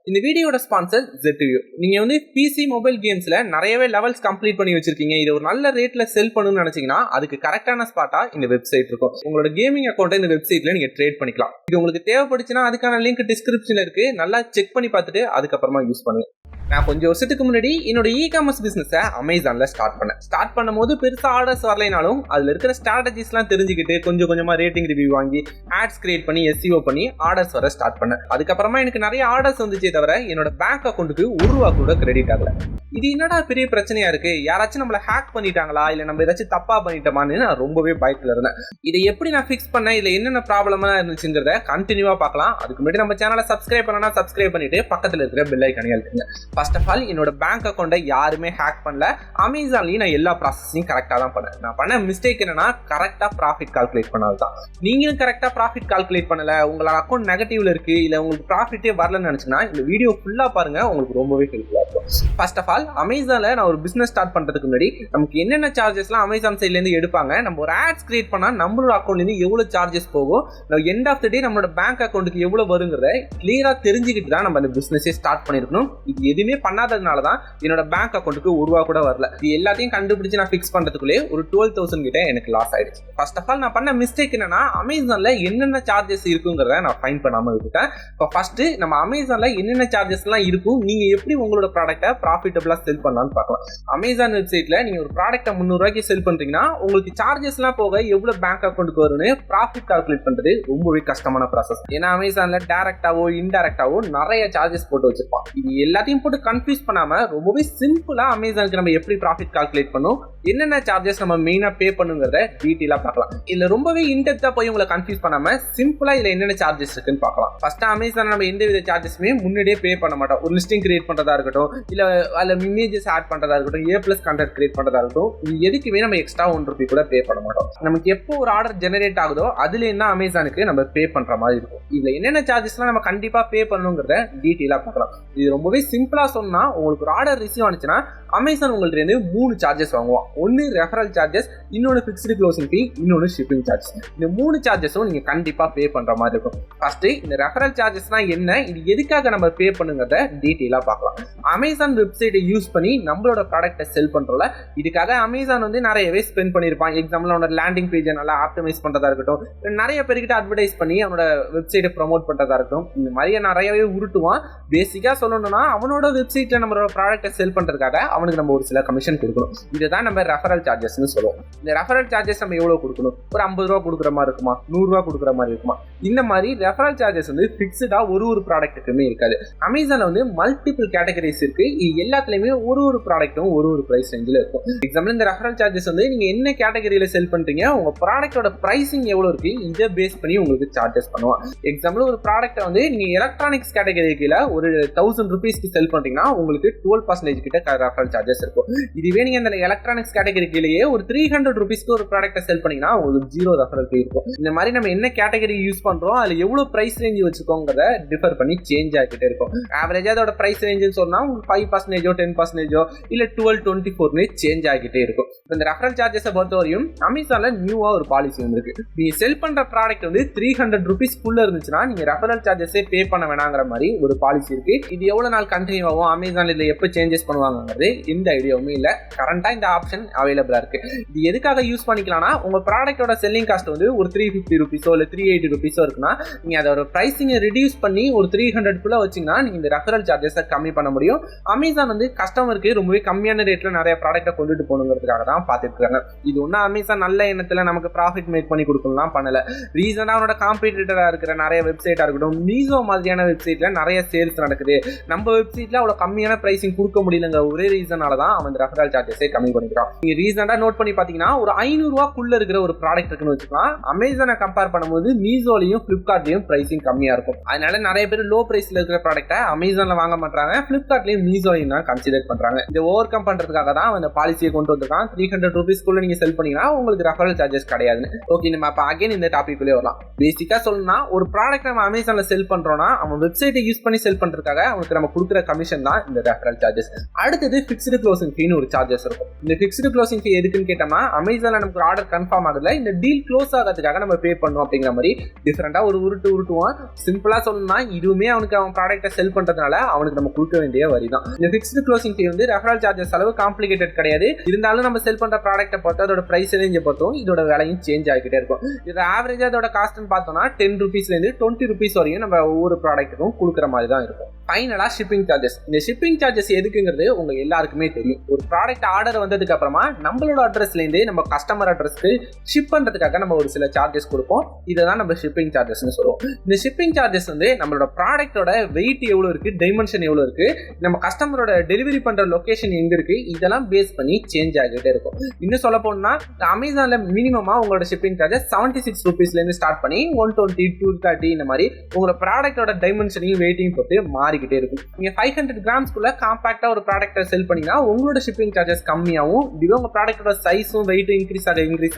இந்த வீடியோட sponsor ZTView. நீங்க வந்து பிசி மொபைல் கேம்ஸ்ல நிறையவே லெவல்ஸ் கம்ப்ளீட் பண்ணி வச்சிருக்கீங்க. இது ஒரு நல்ல ரேட்ல செல் பண்ணணும்னு நினைச்சீங்கன்னா அதுக்கு கரெக்டான ஸ்பாட்டா இந்த வெப்சைட் இருக்கும். உங்களோட கேமிங் அக்கௌண்ட்டை இந்த வெப்சைட்ல நீங்க ட்ரேட் பண்ணிக்கலாம். இது உங்களுக்கு தேவைப்படுச்சுன்னா அதுக்கான லிங்க் டிஸ்கிரிப்ஷன்ல இருக்கு. நல்லா செக் பண்ணி பார்த்துட்டு அதுக்கப்புறமா யூஸ் பண்ணுங்க. நான் கொஞ்சம் வருஷத்துக்கு முன்னாடி என்னோட இ-காமர்ஸ் பிசினஸை அமேசான்ல ஸ்டார்ட் பண்ணும்போது பெருசா ஆர்டர்ஸ் வரலைனாலும் அதுல இருக்கிற ஸ்ட்ராட்டஜிஸ்லாம் தெரிஞ்சுக்கிட்டு கொஞ்சம் கொஞ்சமா ரேட்டிங் ரிவ்யூ வாங்கி ஆட்ஸ் கிரியேட் பண்ணி SEO பண்ணி ஆர்டர்ஸ் வர ஸ்டார்ட் பண்ணேன். அதுக்கப்புறமா எனக்கு நிறைய ஆர்டர்ஸ் வந்துச்சே தவிர என்னோட பேங்க் அக்கௌண்ட்டுக்கு ₹1 கூட கிரெடிட் ஆகல. இது என்னடா பெரிய பிரச்சனையா இருக்கு, யாராச்சும் நம்மள ஹேக் பண்ணிட்டாங்களா இல்ல நம்ம ஏதாச்சும் தப்பா பண்ணிட்டோமான்னு நான் ரொம்பவே பயத்துல இருந்தேன். இதை எப்படி நான் ஃபிக்ஸ் பண்ணேன், இதுல என்னென்ன ப்ராப்ளமா இருந்துச்சுங்கிறத கண்டினியூவா பார்க்கலாம். அதுக்கு முன்னாடி நம்ம சேனலை சப்ஸ்கிரைப் பண்ணனா சப்ஸ்கிரைப் பண்ணிட்டு பக்கத்துல இருக்கிற பெல் ஐகானை அழுத்துங்க. ஃபர்ஸ்ட் ஆஃப் ஆல் என்னோட பேங்க் அக்கௌண்ட்டை யாருமே ஹேக் பண்ணல. அமேசான்லயும் நான் எல்லா ப்ராசஸையும் கரெக்டாக தான் பண்ணேன். நான் பண்ண மிஸ்டேக் என்னன்னா கரெக்டாக ப்ராஃபிட் கால்குலேட் பண்ணது தான். நீங்களும் கரெக்டாக ப்ராஃபிட் கால்குலேட் பண்ணல, உங்களோட அக்கௌண்ட் நெகட்டிவ்ல இருக்கு, இல்லை உங்களுக்கு ப்ராஃபிட்டே வரலன்னு நினைச்சுன்னா இந்த வீடியோ ஃபுல்லாக பாருங்க, உங்களுக்கு ரொம்பவே ஹெல்ப்ஃபுல்லாக இருக்கும். ஃபர்ஸ்ட் ஆஃப் ஆல் அமேசான்ல நான் ஒரு பிசினஸ் ஸ்டார்ட் பண்றதுக்கு முன்னாடி நமக்கு என்னென்ன சார்ஜஸ்லாம் அமேசான் சைட்லேருந்து எடுப்பாங்க, நம்ம ஒரு ஆட்ஸ் கிரியேட் பண்ணா நம்மளோட அக்கௌண்ட்லேருந்து எவ்வளோ சார்ஜஸ் போகும், எண்ட் ஆஃப் த டே நம்மளோட பேங்க் அக்கௌண்ட்டுக்கு எவ்வளோ வருங்கிறத கிளியரா தெரிஞ்சுக்கிட்டு தான் நம்ம அந்த பிசினஸே ஸ்டார்ட் பண்ணிருக்கணும். இது எதுவுமே பண்ணாததுனால தான் என்னோட பேங்க் அக்கௌண்ட்டுக்கு ₹1 கூட வரல. இது எல்லாத்தையும் கண்டுபிடிச்சு நான் ஃபிக்ஸ் பண்றதுக்குள்ளே ஒரு 12,000 கிட்ட எனக்கு லாஸ் ஆயிடுச்சு. ஃபர்ஸ்ட் ஆஃப் ஆல் நான் பண்ண மிஸ்டேக் என்னன்னா அமேசான்ல என்னென்ன சார்ஜஸ் இருக்குங்கிறத நான் ஃபைண்ட் பண்ணாம விட்டுட்டேன். இப்போ ஃபர்ஸ்ட் நம்ம அமேசான்ல என்னென்ன சார்ஜஸ் எல்லாம் இருக்கும், நீங்க எப்படி உங்களோட ப்ராடக்ட்டை ப்ராஃபிட்டபிளா செல் பண்ணலாம்னு பார்க்கலாம். அமேசான் வெப்சைட்ல நீங்க ஒரு ப்ராடக்ட்டை ₹300 செல் பண்றீங்கன்னா உங்களுக்கு சார்ஜஸ் எல்லாம் போக எவ்வளவு பேங்க் அக்கௌண்ட்டுக்கு வரும்னு ப்ராஃபிட் கால்குலேட் பண்றது ரொம்பவே கஷ்டமான ப்ராசஸ். ஏன்னா அமேசான்ல டைரக்டாவோ இன்டைரக்டாவோ நிறைய சார்ஜஸ் போட்டு வச்சிருப்பான். இது எல்லாத்தையும் போட்டு கன்ஃபியூஸ் பண்ணாம ரொம்பவே சிம்பிளா அமேசானுக்கு நம்ம எப்படி ப்ராஃபிட் கால்குலேட் பண்ணும், என்னென்ன சார்ஜஸ் நம்ம மெயினா பே பண்ணுங்கிறத டீடைலா பார்க்கலாம். இதுல ரொம்பவே இன்டெப்தா போய் உங்களை கன்ஃபியூஸ் பண்ணாம சிம்பிளா இதுல என்னென்ன சார்ஜஸ் இருக்குன்னு பார்க்கலாம். ஃபர்ஸ்ட் அமேசான் நம்ம எந்த வித சார்ஜஸுமே முன்னாடியே பே பண்ண மாட்டோம். ஒரு லிஸ்டிங் கிரியேட் பண்றதா இருக்கட்டும், இல்ல அதுல இமேஜஸ் ஆட் பண்றதா இருக்கட்டும், A+ கண்டென்ட் கிரியேட் பண்றதா இருக்கட்டும், இது எதுக்குமே நம்ம எக்ஸ்ட்ரா ₹1 கூட பே பண்ண மாட்டோம். நமக்கு எப்போ ஒரு ஆர்டர் ஜெனரேட் ஆகுதோ அதுல என்ன அமேசானுக்கு நம்ம பே பண்ற மாதிரி இருக்கும். இதுல என்னென்ன சார்ஜஸ்லாம் நம்ம கண்டிப்பா பே பண்ணணுங்கிறத டீடைலா பார்க்கலாம். இது ரொம்பவே சிம்பிளா சொன்னா உங்களுக்கு ஒரு ஆர்டர் ரிசீவ் ஆனிச்சுன்னா அமேசான் உங்கள்ட்ட இருந்து 3 சார்ஜஸ் வாங்குவான். ஒன்னு ரெஃபரல் சார்ஜஸ், இன்னொன்னு ஃபிக்ஸ்டு க்ளோசிங் ஃபீ, இன்னொன்னு ஷிப்பிங் சார்ஜஸ். இந்த 3 சார்ஜஸும் நீங்க கண்டிப்பா பே பண்ற மாதிரி இருக்கும். ஃபர்ஸ்ட் இந்த ரெஃபரல் சார்ஜஸ்னா என்ன, இது எதுக்காக நம்ம பே பண்ணுங்கிறத டீடைலா பார்க்கலாம். அமேசான் வெப்சைட்டை யூஸ் பண்ணி நம்மளோட ப்ராடக்ட்டை செல் பண்றோம்ல, இதுக்காக அமேசான் வந்து நிறையவே ஸ்பெண்ட் பண்ணிருப்பான். எக்ஸாம்பிள் அவனோட லேண்டிங் பேஜை நல்லா ஆப்டிமைஸ் பண்றதா இருக்கட்டும், நிறைய பேர்கிட்ட அட்வர்டைஸ் பண்ணி அவனோட வெப்சைட்டை ப்ரமோட் பண்றதா இருக்கட்டும், இந்த மாதிரியே நிறையவே உருட்டுவான். பேசிக்கா சொல்லணும்னா அவனோட வெப்சைட்ல நம்மளோட ப்ராடக்ட்டை செல் பண்றதுக்காக அவனுக்கு நம்ம ஒரு சில கமிஷன் கொடுக்கணும். இதுதான் நம்ம ரெஃபரல் சார்ஜஸ்னு சொல்லுவோம். இந்த ரெஃபரல் சார்ஜஸ் நம்ம எவ்வளவு கொடுக்கணும், ஒரு ₹50 கொடுக்குற மாதிரி இருக்குமா, ₹100 கொடுக்குற மாதிரி இருக்குமா, இந்த மாதிரி ரெஃபரல் சார்ஜஸ் வந்து ஃபிக்ஸ்டா ஒரு ப்ராடக்ட்டுக்குமே இருக்காது. அமேசான்ல வந்து மல்டிபிள் கேட்டகரிஸ் இருக்கு. இது எல்லாத்துலயுமே ஒரு ப்ராடக்ட்டும் ஒரு பிரைஸ் ரேஞ்சில் இருக்கும். எக்ஸாம்பிள் இந்த ரெஃபரல் சார்ஜஸ் வந்து நீங்க என்ன கேட்டகரியில செல் பண்றீங்க, உங்க ப்ராடக்டோட பிரைசிங் எவ்வளவு இருக்கு, இதை பேஸ் பண்ணி உங்களுக்கு சார்ஜஸ் பண்ணுவான். எக்ஸாம்பிள் ஒரு ப்ராடக்ட்டை வந்து நீங்க எலக்ட்ரானிக்ஸ் கேட்டகரி கீழே ஒரு ₹1000 செல் பண்றீங்கன்னா உங்களுக்கு 12% கிட்ட ரெஃபரல் சார்ஜஸ் இருக்கும். இதுவே நீங்க இந்த எலக்ட்ரானிக்ஸ் கேட்டகரி கீழே ஒரு ₹300 ஒரு ப்ராடக்ட்டை செல் பண்ணீங்கன்னா உங்களுக்கு 0 ரெஃபரல் ஃபீ இருக்கும். இந்த மாதிரி நம்ம என்ன கேட்டகரி யூஸ் பண்றோம், அதுல எவ்வளவு பிரைஸ் ரேஞ்ச் வச்சுக்கோங்கிறத டிஃபர் பண்ணி சேஞ்ச் ஆகிட்டே இருக்கும். ஆவரேஜா அதோட பிரைஸ் ரேஞ்சுன்னு சொன்னா உங்களுக்கு 5%, 10% இல்ல 12-24 சேஞ்ச் ஆகிட்டே இருக்கும். இந்த ரெஃபரல் சார்ஜஸை பொறுத்தவரையும் அமேசான்ல நியூவா ஒரு பாலிசி வந்திருக்கு. நீங்க செல் பண்ற ப்ராடக்ட் வந்து ₹300 இருந்துச்சுன்னா நீங்க ரெஃபரல் சார்ஜஸே பே பண்ண வேணாங்கிற மாதிரி ஒரு பாலிசி இருக்கு. இது எவ்வளவு நாள் கண்டினியூ ஆகும், அமேசான்ல இதை எப்போ சேஞ்சஸ் பண்ணுவாங்கிறது எந்த ஐடியாவுமே இல்ல. கரண்டா இந்த ஆப்ஷன் அவைலபிளா இருக்கு. இது எதுக்காக யூஸ் பண்ணிக்கலாம்னா, உங்க ப்ராடக்ட்டோட செல்லிங் காஸ்ட் வந்து ஒரு ₹350 இல்ல ₹380 இருக்குன்னா நீங்க அதோட பிரைசிங்கை ரிடியூஸ் பண்ணி ஒரு 300 வச்சீங்கன்னா நீங்க இந்த ரெஃபரல் சார்ஜஸை கம்மி பண்ண முடியும். அமேசான் வந்து கஸ்டமருக்கு ரொம்பவே கம்மியான ரேட்ல நிறைய ப்ராடக்ட்டை கொண்டுட்டு போகணுங்கிறதுக்காக தான் பார்த்துட்டு இருக்காங்க. இது ஒன்னும் அமேசான் நல்ல எண்ணத்துல நமக்கு ப்ராஃபிட் மேக் பண்ணி கொடுக்கலாம் பண்ணல. ரீசனா அவனோட காம்படிட்டரா இருக்கிற நிறைய வெப்சைட்டா இருக்கட்டும், மீசோ மாதிரியான வெப்சைட்ல நிறைய சேல்ஸ் நடக்குது, நம்ம வெப்சைட்ல அவ்வளவு கம்மியான பிரைசிங் கொடுக்க முடியலங்க ஒரே ரீசனால தான் அவன் ரெஃபரல் சார்ஜஸை கம்மி பண்ணிக்கிறான். நீங்க ரீசெண்டா நோட் பண்ணி பாத்தீங்கன்னா ஒரு ₹500 இருக்கிற ஒரு ப்ராடக்ட் இருக்குன்னு வச்சுக்கலாம், அமேசானை கம்பேர் பண்ணும்போது மீசோலையும் பிளிப்கார்ட்லயும் பிரைசிங் கம்மியா இருக்கும். அதனால நிறைய பேர் லோ பிரைஸ்ல இருக்கிற ப்ராடக்ட்டை அமேசான்ல வாங்க மாட்டாங்க, பிளிப்கார்ட்லயும் மீசோலையும் தான் கன்சிடர் பண்றாங்க. இதை ஓவர் கம் பண்றதுக்காக தான் அந்த பாலிசியை கொண்டு வந்திருக்கான். ₹300 நீங்க செல் பண்ணீங்கன்னா உங்களுக்கு ரெஃபரல் சார்ஜஸ் கிடையாதுன்னு. ஓகே, நம்ம அப்ப அகைன் இந்த டாபிக் குள்ளே வரலாம். பேசிக்கா சொல்லணும்னா ஒரு ப்ராடக்ட் நம்ம அமேசான்ல செல் பண்றோம்னா அவன் வெப்சைட்டை யூஸ் பண்ணி செல் பண்றதுக்காக அவனுக்கு நம்ம கொடுக்குற கமிஷன் கமிஷன் தான் இந்த ரெஃபரல் சார்ஜஸ். அடுத்தது ஃபிக்ஸ்டு க்ளோசிங் ஃபீன்னு ஒரு சார்ஜஸ் இருக்கும். இந்த ஃபிக்ஸ்டு க்ளோசிங் ஃபீ எதுக்குன்னு கேட்டோம்னா, அமேசான்ல நமக்கு ஒரு ஆர்டர் கன்ஃபார்ம் ஆகுதுல, இந்த டீல் க்ளோஸ் ஆகிறதுக்காக நம்ம பே பண்ணணும் அப்படிங்கிற மாதிரி டிஃபரெண்டா ஒரு உருட்டுவான். சிம்பிளா சொல்லணும்னா இதுவுமே அவனுக்கு அவன் ப்ராடக்ட்டை செல் பண்றதுனால அவனுக்கு நம்ம கொடுக்க வேண்டிய வரி தான். இந்த ஃபிக்ஸ்டு க்ளோசிங் ஃபீ வந்து ரெஃபரல் சார்ஜஸ் அளவு காம்ப்ளிகேட்டட் கிடையாது. இருந்தாலும் நம்ம செல் பண்ற ப்ராடக்ட்டை பொறுத்து அதோட பிரைஸ் ரேஞ்சை பொறுத்தும் இதோட விலையும் சேஞ்ச் ஆகிட்டே இருக்கும். இது ஆவரேஜா அதோட காஸ்ட்னு பார்த்தோம்னா 10 ரூபீஸ்லேருந்து 20 ரூபீஸ் வரையும் நம்ம ஒவ்வொரு ப்ராடக்ட்டுக்கும் கொடுக்குற மாதிரி தான் இருக்கும். ஃபைனலா ஷிப்பிங் சார்ஜஸ். இந்த ஷிப்பிங் சார்ஜஸ் எதுக்குங்கிறது உங்க எல்லாருக்குமே தெரியும். ஒரு ப்ராடக்ட் ஆர்டர் வந்ததுக்கு அப்புறமா நம்மளோட அட்ரஸ்லேருந்து நம்ம கஸ்டமர் அட்ரஸ்க்கு ஷிப் பண்றதுக்காக நம்ம ஒரு சில சார்ஜஸ் கொடுப்போம். இதை தான் நம்ம ஷிப்பிங் சார்ஜஸ்னு சொல்லுவோம். இந்த ஷிப்பிங் சார்ஜஸ் வந்து நம்மளோட ப்ராடக்டோட வெயிட் எவ்வளோ இருக்கு, டைமென்ஷன் எவ்வளோ இருக்கு, நம்ம கஸ்டமரோட டெலிவரி பண்ற லொகேஷன் எங்க இருக்கு, இதெல்லாம் பேஸ் பண்ணி சேஞ்ச் ஆகிட்டே இருக்கும். இன்னும் சொல்ல போனா அமேசான்ல மினிமமா உங்களோட ஷிப்பிங் சார்ஜஸ் 76 ரூபீஸ்லேருந்து ஸ்டார்ட் பண்ணி 120, 230 இந்த மாதிரி உங்களோட ப்ராடக்டோட டைமென்ஷனையும் வெயிட்டையும் பொறுத்து மாறிக்கிட்டே இருக்கும். நீங்க 500 கிராம்ஸ்க்குள்ள காம்பாக்டா ஒரு ப்ராடக்ட்டை செல் பண்ணீங்கன்னா உங்களோட ஷிப்பிங் சார்ஜஸ் கம்மியாகும். இதுவே உங்க ப்ராடக்டோட சைஸும் வெயிட்டும் இன்க்ரீஸ்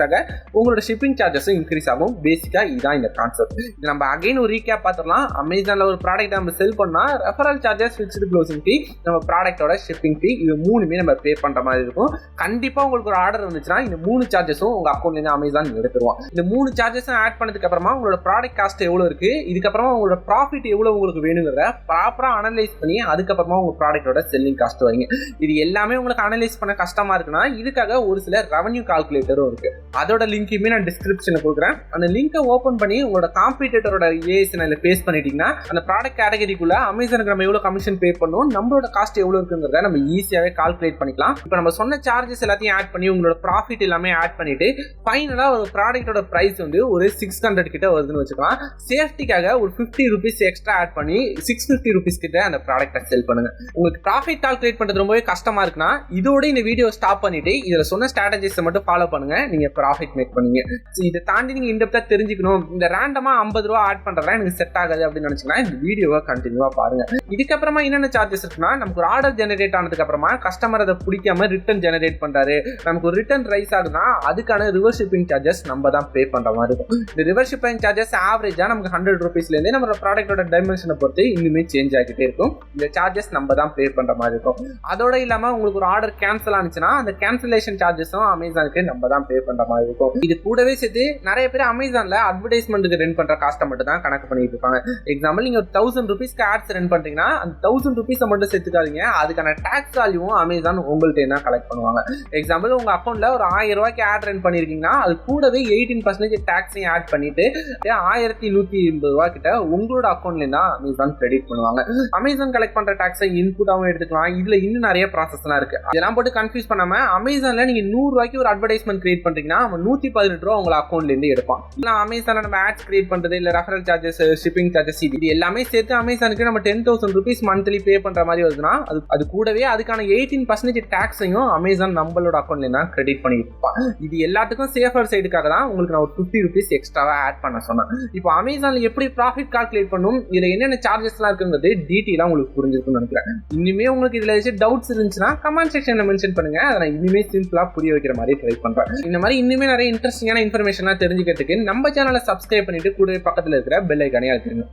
ஆக உங்களோட ஷிப்பிங் சார்ஜஸும் இன்க்ரீஸ் ஆகும். பேசிக்கா இதுதான் இந்த கான்செப்ட். இது நம்ம அகைன் ஒரு ரீகேப் பார்த்துடலாம். அமேசான்ல ஒரு ப்ராடக்ட் நம்ம செல் பண்ணா ரெஃபரல் சார்ஜஸ், ஃபிக்ஸ்டு க்ளோசிங் ஃபீ, நம்ம ப்ராடக்டோட ஷிப்பிங் ஃபீ, இது மூணுமே நம்ம பே பண்ற மாதிரி இருக்கும். கண்டிப்பா உங்களுக்கு ஒரு ஆர்டர் வந்துச்சுன்னா இந்த 3 சார்ஜஸும் உங்க அக்கௌண்ட்ல இருந்து அமேசான் எடுத்துருவான். இந்த 3 சார்ஜஸும் ஆட் பண்ணதுக்கு அப்புறமா உங்களோட ப்ராடக்ட் காஸ்ட் எவ்வளவு இருக்கு, இதுக்கப்புறமா உங்களோட ப்ராஃபிட் எவ்வளவு உங்களுக்கு வேணுங்கிறத ப்ராப்பரா அனலைஸ் பண்ணி அதுக்கப்புறமா உங்க ப்ராடக்டோட செல்லிங் காஸ்ட் வைங்க. இது எல்லாமே உங்களுக்கு அனலைஸ் பண்ண கஷ்டமா இருக்குன்னா இதுக்காக ஒரு சில ரெவன்யூ கால்குலேட்டரும் இருக்கு. அதோட லிங்க்குமே நான் டிஸ்கிரிப்ஷன்ல கொடுக்குறேன். அந்த லிங்கை ஓபன் பண்ணி உங்களோட காம்படிட்டரோட ஏஎஸ்என்எல்ல பேஸ் பண்ணிட்டீங்கன்னா அந்த ப்ராடக்ட் கேட்டகரிக்குள்ள அமேசானுக்கு நம்ம எவ்வளவு கமிஷன் பே பண்ணணும், நம்மளோட காஸ்ட் எவ்வளவு இருக்குங்கிறத நம்ம ஈஸியாவே கால்குலேட் பண்ணிக்கலாம். இப்போ நம்ம சொன்ன சார்ஜஸ் எல்லாத்தையும் ஆட் பண்ணி உங்களோட ப்ராஃபிட் எல்லாமே ஆட் பண்ணிட்டு ஃபைனலா ஒரு ப்ராடக்டோட பிரைஸ் வந்து ஒரு 600 கிட்ட வருதுன்னு வச்சுக்கலாம். சேஃப்டிக்காக ஒரு 50 ரூபீஸ் எக்ஸ்ட்ரா ஆட் பண்ணி 650 ரூபீஸ் கிட்ட அந்த ப்ராடக்ட்டை செல் பண்ணுங்க. உங்களுக்கு ப்ராஃபிட் கால்குலேட் பண்றது ரொம்பவே கஷ்டமா இருக்குன்னா இதோட இந்த வீடியோ ஸ்டாப் பண்ணிட்டு இதுல சொன்ன ஸ்ட்ராட்டஜிஸை மட்டும் ஃபாலோ பண்ணுங்க. நீங்க ப்ராஃபிட் மேக் பண்ணுவீங்க. இதை தாண்டி நீங்க இன்டெப்தா தெரிஞ்சுக்கணும், இந்த ரேண்டமா 50 ரூபா ஆட் பண்றதா எனக்கு செட் ஆகாது அப்படின்னு நினைச்சீங்கன்னா இந்த வீடியோவை கண்டினியூவா பாருங்க. இதுக்கப்புறமா என்னென்ன சார்ஜஸ் இருக்குன்னா, நமக்கு ஒரு ஆர்டர் ஜெனரேட் ஆனதுக்கு அப்புறமா கஸ்டமர் அதை பிடிக்காம ரிட்டர்ன் ஜெனரேட் பண்றாரு, நமக்கு ஒரு ரிட்டர்ன் ரைஸ் ஆகுதுன்னா அதுக்கான ரிவர்ஸ் ஷிப்பிங் சார்ஜஸ் நம்ம தான் பே பண்ற மாதிரி இருக்கும். இந்த ரிவர்ஸ் ஷிப்பிங் சார்ஜஸ் ஆவரேஜா நமக்கு 100 ரூபீஸ்ல இருந்து நம்ம ப்ராடக்டோட டைமென்ஷனை பொறுத்து இன்னுமே சேஞ்ச் ஆகிட்டே இருக்கும். இந்த சார்ஜஸ் நம்ம தான் பே பண்ற மாதிரி இருக்கும். அதோட இல்லாம உங்களுக்கு ஒரு ஆர்டர் கேன்சல் ஆனிச்சுன்னா அந்த கேன்சலேஷன் சார்ஜஸும் அமேசானுக்கு நம்ம தான் பே பண்ற மாதிரி இருக்கும். இது கூடவே சேர்த்து நிறைய பேர் அமேசான்ல அட்வர்டைஸ்மெண்ட்டுக்கு ரன் பண்ற காஸ்ட்டை மட்டும் தான் கணக்கு பண்ணிட்டு இருப்பாங்க. எக்ஸாம்பிள் நீங்க 1000 ரூபீஸ்க்கு ஆட்ஸ் ரன் பண்றீங்கன்னா அந்த 1000 ரூபீஸை மட்டும் சேர்த்துக்காதீங்க, அதுக்கான டாக்ஸ் வேல்யூவும் அமேசான் உங்கள்கிட்ட தான் கலெக்ட் பண்ணுவாங்க. எக்ஸாம்பிள் உங்க அக்கௌண்ட்ல ஒரு 1000 ரூபாய்க்கு ஆட் ரன் பண்ணிருக்கீங்கன்னா அது கூடவே 18% டாக்ஸையும் ஆட் பண்ணிட்டு 1180 ரூபாய் கிட்ட உங்களோட அக்கௌண்ட்ல தான் அமேசான் கிரெடிட் பண்ணுவாங்க. அமேசான் கலெக்ட் பண்ற டாக்ஸை இன்புட்டாவும் எடுத்துக்கலாம். இதுல இன்னும் நிறைய ப்ராசஸ்லாம் இருக்கு. இதெல்லாம் போட்டு கன்ஃபியூஸ் பண்ணாம அமேசான்ல நீங்க 100 ரூபாய்க்கு ஒரு அட்வர்டைஸ்மெண்ட் கிரியேட் பண்றீங்கன்னா அவன் 118 ரூபா உங்க அக்கௌண்ட்ல இருந்து எடுப்பான். அமேசான்ல நம்ம ஆட்ஸ் கிரியேட் பண்றது இல்ல ரெஃபரல் சார்ஜஸ், ஷிப்பிங் சார்ஜஸ், இது எல்லாமே சேர்த்து அமேசானுக்கு நம்ம 10,000 ரூபீஸ் மந்த்லி பே பண்ற மாதிரி வருதுன்னா அது கூடவே அதுக்கான 18% டாக்ஸையும் அமேசான் நம்மளோட அக்கௌண்ட்ல தான் கிரெடிட் பண்ணிட்டு இருப்பான். இது எல்லாத்துக்கும் சேஃபர் சைடுக்காக தான் உங்களுக்கு நான் ஒரு 50 ரூபீஸ் எக்ஸ்ட்ராவா ஆட் பண்ண சொன்னேன். இப்போ அமேசான்ல எப்படி ப்ராஃபிட் கால்குலேட் பண்ணும், இதுல என்னென்ன சார்ஜஸ்லாம் இருக்குங்கிறது டீட்டெயிலா உங்களுக்கு புரிஞ்சிருக்கும்னு நினைக்கிறேன். இனிமே உங்களுக்கு இதுல ஏதாச்சும் டவுட்ஸ் இருந்துச்சுன்னா கமெண்ட் செக்ஷன்ல மென்ஷன் பண்ணுங்க. அதை நான் இனிமே சிம்பிளா புரிய வைக்கிற மாதிரி ட்ரை பண்றேன். இந்த மாதிரி இன்னுமே நிறைய இன்ட்ரெஸ்டிங்கான இன்ஃபர்மேஷன்லாம் தெரிஞ்சுக்கிறதுக்கு நம்ம சேனலை சப்ஸ்கிரைப் பண்ணிட்டு கூட பக்கத்துல இருக்கிற பெல் ஐகானே அழுத்துங்க.